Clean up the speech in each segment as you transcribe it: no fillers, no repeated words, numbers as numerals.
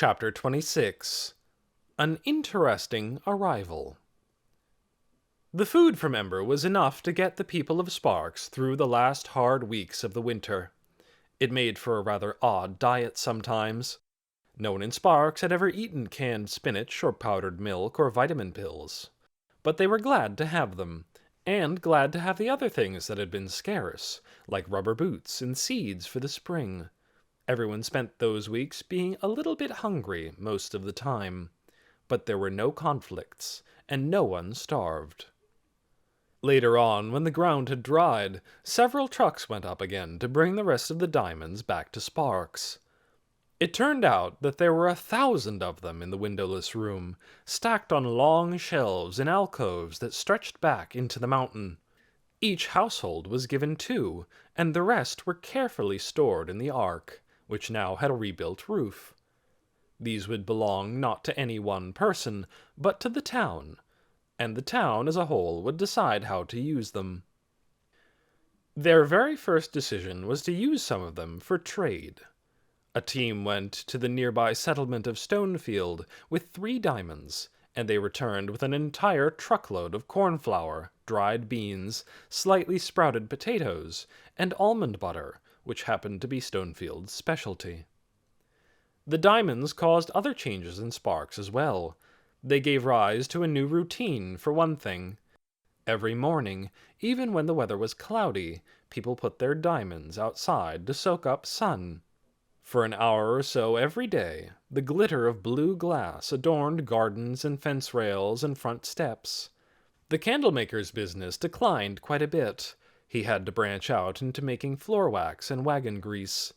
Chapter 26. An Interesting Arrival. The food from Ember was enough to get the people of Sparks through the last hard weeks of the winter. It made for a rather odd diet sometimes. No one in Sparks had ever eaten canned spinach or powdered milk or vitamin pills. But they were glad to have them, and glad to have the other things that had been scarce, like rubber boots and seeds for the spring. Everyone spent those weeks being a little bit hungry most of the time. But there were no conflicts, and no one starved. Later on, when the ground had dried, several trucks went up again to bring the rest of the diamonds back to Sparks. It turned out that there were 1,000 of them in the windowless room, stacked on long shelves in alcoves that stretched back into the mountain. Each household was given 2, and the rest were carefully stored in the Ark, which now had a rebuilt roof. These would belong not to any one person, but to the town, and the town as a whole would decide how to use them. Their very first decision was to use some of them for trade. A team went to the nearby settlement of Stonefield with 3 diamonds, and they returned with an entire truckload of cornflour, dried beans, slightly sprouted potatoes, and almond butter, which happened to be Stonefield's specialty. The diamonds caused other changes in Sparks as well. They gave rise to a new routine, for one thing. Every morning, even when the weather was cloudy, people put their diamonds outside to soak up sun. For an hour or so every day, the glitter of blue glass adorned gardens and fence rails and front steps. The candlemaker's business declined quite a bit. He had to branch out into making floor wax and wagon grease.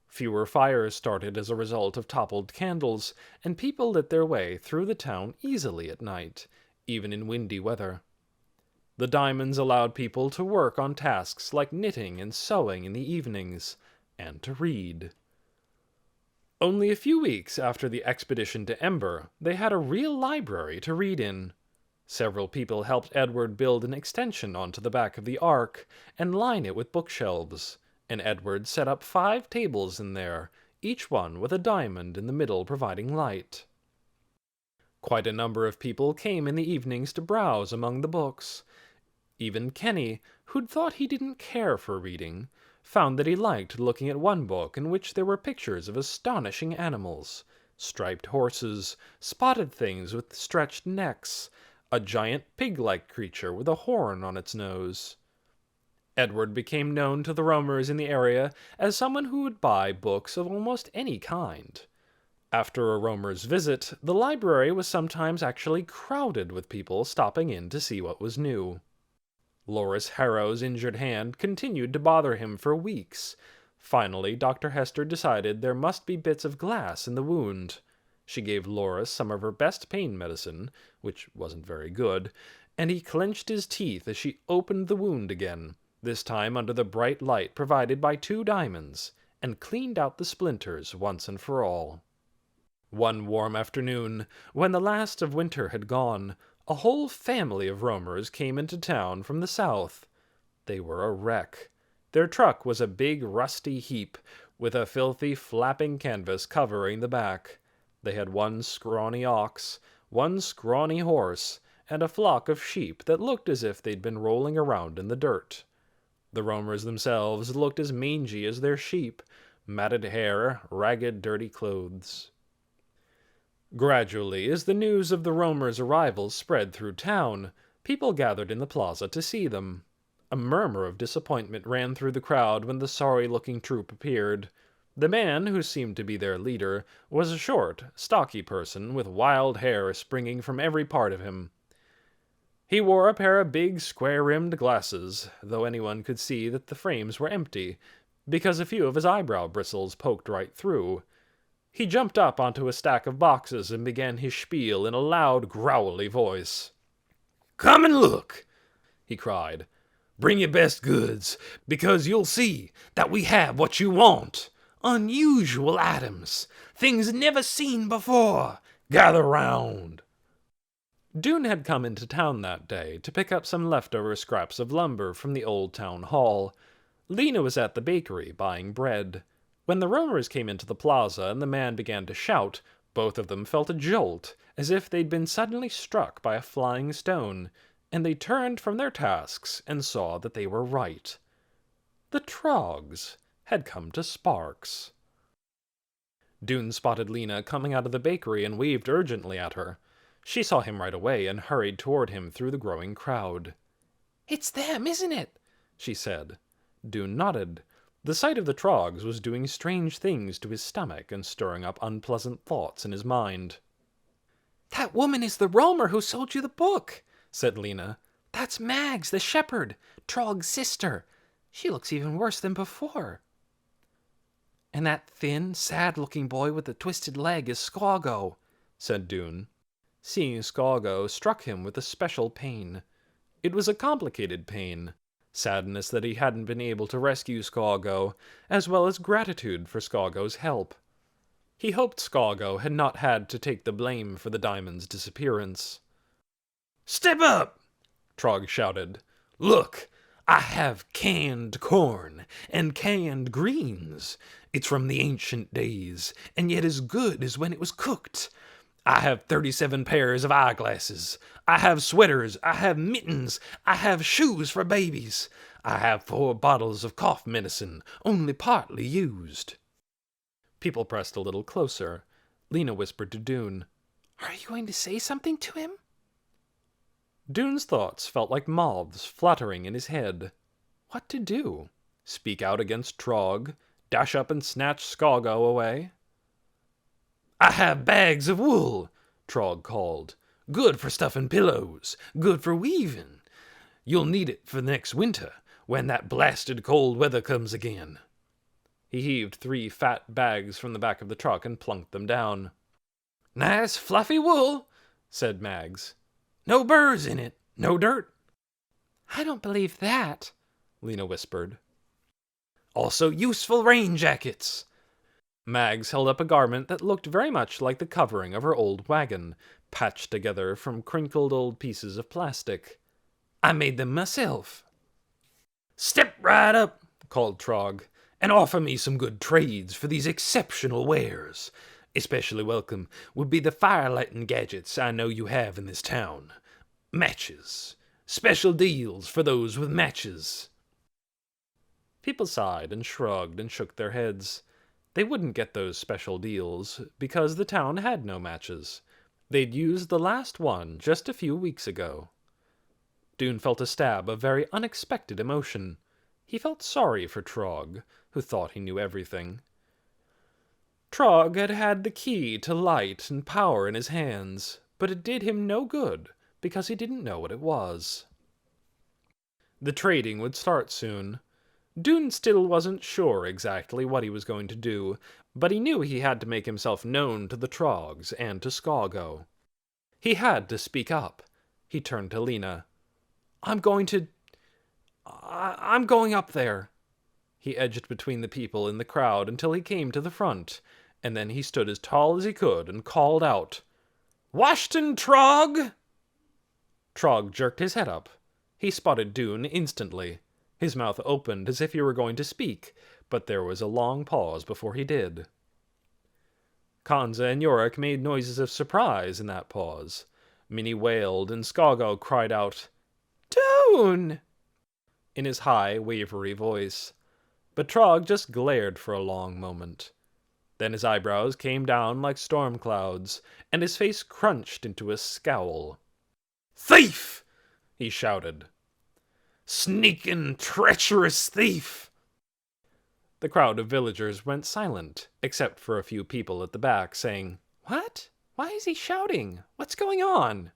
Fewer fires started as a result of toppled candles, and people lit their way through the town easily at night, even in windy weather. The diamonds allowed people to work on tasks like knitting and sewing in the evenings, and to read. Only a few weeks after the expedition to Ember, they had a real library to read in. Several people helped Edward build an extension onto the back of the Ark and line it with bookshelves, and Edward set up 5 tables in there, each one with a diamond in the middle providing light. Quite a number of people came in the evenings to browse among the books. Even Kenny, who'd thought he didn't care for reading, found that he liked looking at one book in which there were pictures of astonishing animals, striped horses, spotted things with stretched necks, a giant pig-like creature with a horn on its nose. Edward became known to the roamers in the area as someone who would buy books of almost any kind. After a roamer's visit, the library was sometimes actually crowded with people stopping in to see what was new. Loris Harrow's injured hand continued to bother him for weeks. Finally, Dr. Hester decided there must be bits of glass in the wound. She gave Loris some of her best pain medicine, which wasn't very good, and he clenched his teeth as she opened the wound again, this time under the bright light provided by 2 diamonds, and cleaned out the splinters once and for all. One warm afternoon, when the last of winter had gone, a whole family of roamers came into town from the south. They were a wreck. Their truck was a big rusty heap, with a filthy flapping canvas covering the back. They had 1 scrawny ox, 1 scrawny horse, and a flock of sheep that looked as if they'd been rolling around in the dirt. The roamers themselves looked as mangy as their sheep, matted hair, ragged, dirty clothes. Gradually, as the news of the roamers' arrival spread through town, people gathered in the plaza to see them. A murmur of disappointment ran through the crowd when the sorry-looking troop appeared. The man, who seemed to be their leader, was a short, stocky person with wild hair springing from every part of him. He wore a pair of big, square-rimmed glasses, though anyone could see that the frames were empty, because a few of his eyebrow bristles poked right through. He jumped up onto a stack of boxes and began his spiel in a loud, growly voice. "Come and look," he cried. "Bring your best goods, because you'll see that we have what you want. Unusual items, things never seen before. Gather round." Dune had come into town that day to pick up some leftover scraps of lumber from the old town hall. Lena was at the bakery buying bread. When the roamers came into the plaza and the man began to shout, Both of them felt a jolt, as if they'd been suddenly struck by a flying stone, and they turned from their tasks and saw that they were right. The Trogs had come to Sparks. Dune spotted Lena coming out of the bakery and waved urgently at her. She saw him right away and hurried toward him through the growing crowd. "It's them, isn't it?" she said. Dune nodded. The sight of the Trogs was doing strange things to his stomach and stirring up unpleasant thoughts in his mind. "That woman is the roamer who sold you the book," said Lena. "That's Mags, the shepherd, Trog's sister. She looks even worse than before." "And that thin, sad-looking boy with the twisted leg is Skoggo," said Dune. Seeing Skoggo struck him with a special pain. It was a complicated pain. Sadness that he hadn't been able to rescue Skoggo, as well as gratitude for Skoggo's help. He hoped Skoggo had not had to take the blame for the diamond's disappearance. "Step up!" Trog shouted. "Look, I have canned corn and canned greens. It's from the ancient days, and yet as good as when it was cooked. I have 37 pairs of eyeglasses. I have sweaters. I have mittens. I have shoes for babies. I have 4 bottles of cough medicine, only partly used." People pressed a little closer. Lena whispered to Dune, "Are you going to say something to him?" Dune's thoughts felt like moths fluttering in his head. What to do? Speak out against Trog? Dash up and snatch Skoggo away? "I have bags of wool," Trog called. "Good for stuffing pillows. Good for weaving. You'll need it for next winter, when that blasted cold weather comes again." He heaved 3 fat bags from the back of the truck and plunked them down. "Nice fluffy wool," said Mags. "No burrs in it. No dirt." "I don't believe that," Lena whispered. "Also useful rain jackets." Mags held up a garment that looked very much like the covering of her old wagon, patched together from crinkled old pieces of plastic. "I made them myself." "Step right up," called Trog, "and offer me some good trades for these exceptional wares. Especially welcome would be the fire-lighting gadgets I know you have in this town. Matches. Special deals for those with matches." People sighed and shrugged and shook their heads. They wouldn't get those special deals, because the town had no matches. They'd used the last one just a few weeks ago. Dune felt a stab of very unexpected emotion. He felt sorry for Trog, who thought he knew everything. Trog had had the key to light and power in his hands, but it did him no good, because he didn't know what it was. The trading would start soon. Dune still wasn't sure exactly what he was going to do, but he knew he had to make himself known to the Trogs and to Skoggo. He had to speak up. He turned to Lena. I'm going up there." He edged between the people in the crowd until he came to the front, and then he stood as tall as he could and called out, "Washington Trog!" Trog jerked his head up. He spotted Dune instantly. His mouth opened as if he were going to speak, but there was a long pause before he did. Kanza and Yorick made noises of surprise in that pause. Minnie wailed, and Skoggo cried out, "Dune!" in his high, wavery voice. But Trog just glared for a long moment. Then his eyebrows came down like storm clouds, and his face crunched into a scowl. "Thief!" he shouted. "Sneaking, treacherous thief!" The crowd of villagers went silent, except for a few people at the back, saying, "What? Why is he shouting? What's going on?"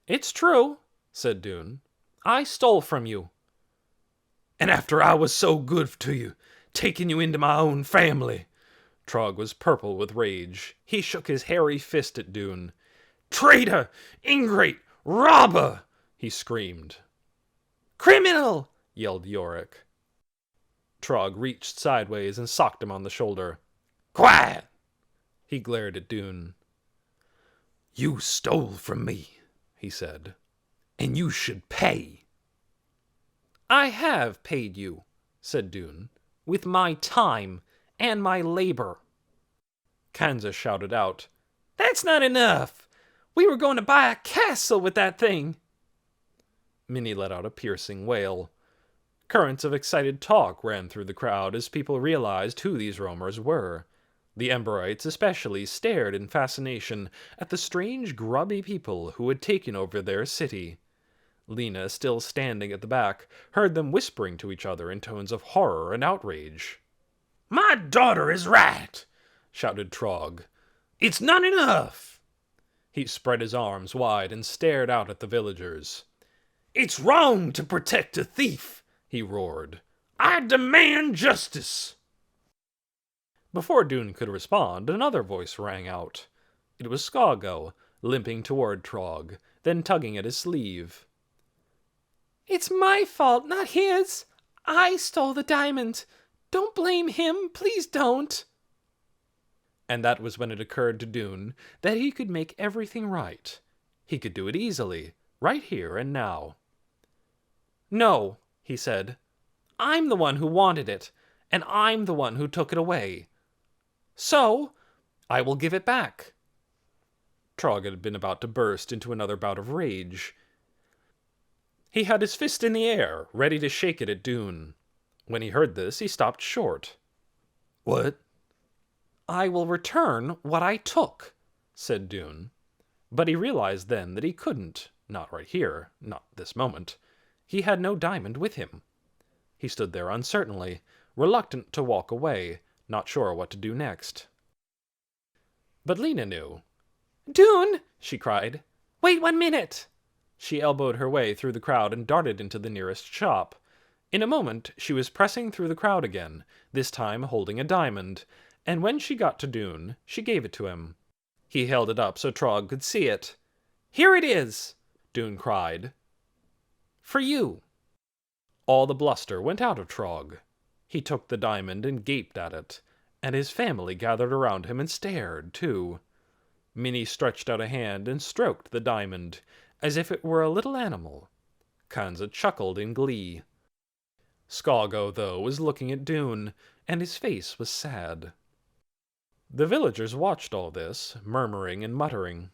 "It's true," said Dune. "I stole from you." "And after I was so good to you, taking you into my own family." Trog was purple with rage. He shook his hairy fist at Dune. "Traitor! Ingrate! Robber!" he screamed. "Criminal!" yelled Yorick. Trog reached sideways and socked him on the shoulder. "Quiet!" He glared at Dune. "You stole from me," he said, "and you should pay." "I have paid you," said Dune, "with my time and my labor." Kanza shouted out, That's not enough! We were going to buy a castle with that thing! Minnie let out a piercing wail. Currents of excited talk ran through the crowd as people realized who these roamers were. The Emberites especially stared in fascination at the strange grubby people who had taken over their city. Lena, still standing at the back, heard them whispering to each other in tones of horror and outrage. "My daughter is right!" shouted Trog. "It's not enough!" He spread his arms wide and stared out at the villagers. "It's wrong to protect a thief!" he roared. "I demand justice!" Before Dune could respond, another voice rang out. It was Skoggo, limping toward Trog, then tugging at his sleeve. "It's my fault, not his! I stole the diamond! Don't blame him, please don't!" And that was when it occurred to Dune that he could make everything right. He could do it easily, right here and now. "No," he said. "I'm the one who wanted it, and I'm the one who took it away. So, I will give it back." Trog had been about to burst into another bout of rage. He had his fist in the air, ready to shake it at Dune. When he heard this, he stopped short. "What?" "I will return what I took," said Dune. But he realized then that he couldn't, not right here, not this moment. He had no diamond with him. He stood there uncertainly, reluctant to walk away, not sure what to do next. But Lena knew. "Dune!" she cried. "Wait 1 minute!" She elbowed her way through the crowd and darted into the nearest shop. In a moment, she was pressing through the crowd again, this time holding a diamond, and when she got to Dune, she gave it to him. He held it up so Trog could see it. "Here it is!" Dune cried. "For you." All the bluster went out of Trog. He took the diamond and gaped at it, and his family gathered around him and stared, too. Minnie stretched out a hand and stroked the diamond, as if it were a little animal. Kanza chuckled in glee. Skoggo, though, was looking at Dune, and his face was sad. The villagers watched all this, murmuring and muttering.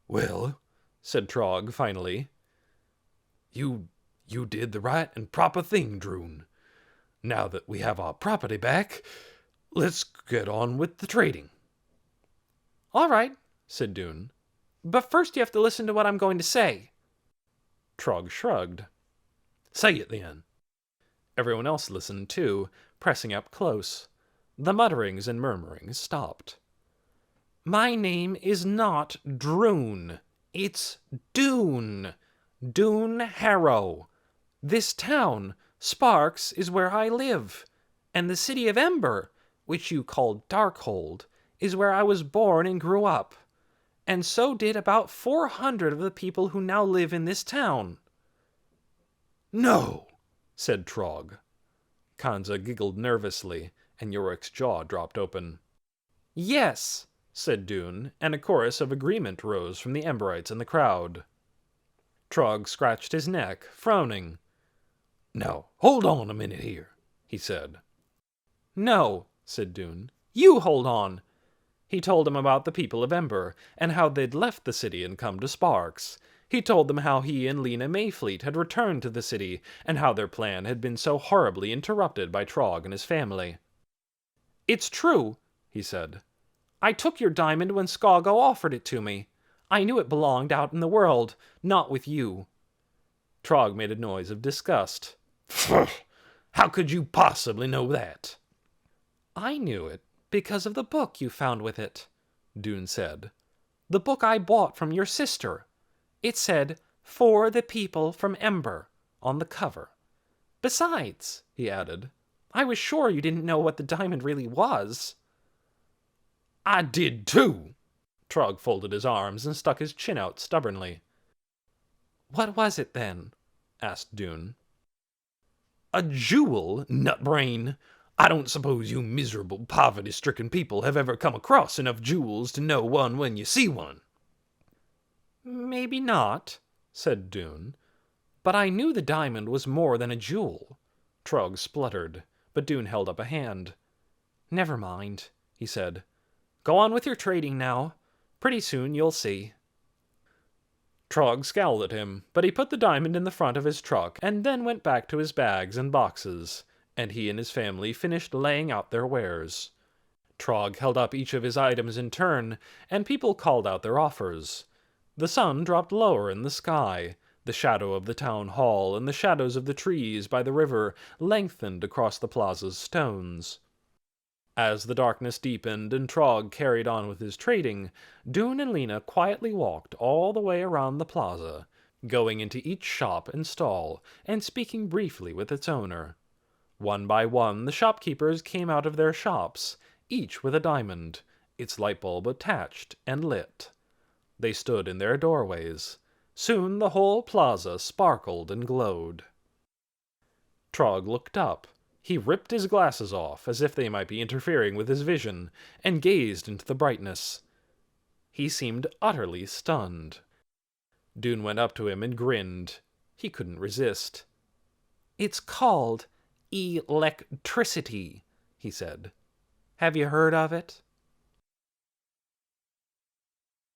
"Well," said Trog finally, You did the right and proper thing, Drune. Now that we have our property back, let's get on with the trading." "All right," said Dune. "But first you have to listen to what I'm going to say." Trog shrugged. "Say it, then." Everyone else listened, too, pressing up close. The mutterings and murmurings stopped. "My name is not Drune. It's Dune. Dune Harrow. This town, Sparks, is where I live. And the city of Ember, which you call Darkhold, is where I was born and grew up. And so did about 400 of the people who now live in this town." "No," said Trog. Kanza giggled nervously, and Yorik's jaw dropped open. "Yes," said Dune, and a chorus of agreement rose from the Emberites in the crowd. Trog scratched his neck, frowning. "Now, hold on a minute here," he said. "No," said Dune. "You hold on." He told him about the people of Ember, and how they'd left the city and come to Sparks. He told them how he and Lena Mayfleet had returned to the city, and how their plan had been so horribly interrupted by Trog and his family. "It's true," he said. "I took your diamond when Skoggo offered it to me. I knew it belonged out in the world, not with you." Trog made a noise of disgust. "How could you possibly know that?" "I knew it because of the book you found with it," Dune said. "The book I bought from your sister. It said, 'For the people from Ember,' on the cover. Besides," he added, "I was sure you didn't know what the diamond really was." "I did too." Trog folded his arms and stuck his chin out stubbornly. "What was it, then?" asked Dune. "A jewel, nutbrain. I don't suppose you miserable, poverty-stricken people have ever come across enough jewels to know one when you see one." "Maybe not," said Dune. "But I knew the diamond was more than a jewel." Trog spluttered, but Dune held up a hand. "Never mind," he said. "Go on with your trading now. Pretty soon you'll see." Trog scowled at him, but he put the diamond in the front of his truck and then went back to his bags and boxes, and he and his family finished laying out their wares. Trog held up each of his items in turn, and people called out their offers. The sun dropped lower in the sky. The shadow of the town hall and the shadows of the trees by the river lengthened across the plaza's stones. As the darkness deepened and Trog carried on with his trading, Dune and Lena quietly walked all the way around the plaza, going into each shop and stall and speaking briefly with its owner. One by one, the shopkeepers came out of their shops, each with a diamond, its light bulb attached and lit. They stood in their doorways. Soon the whole plaza sparkled and glowed. Trog looked up. He ripped his glasses off, as if they might be interfering with his vision, and gazed into the brightness. He seemed utterly stunned. Dune went up to him and grinned. He couldn't resist. "It's called electricity," he said. "Have you heard of it?"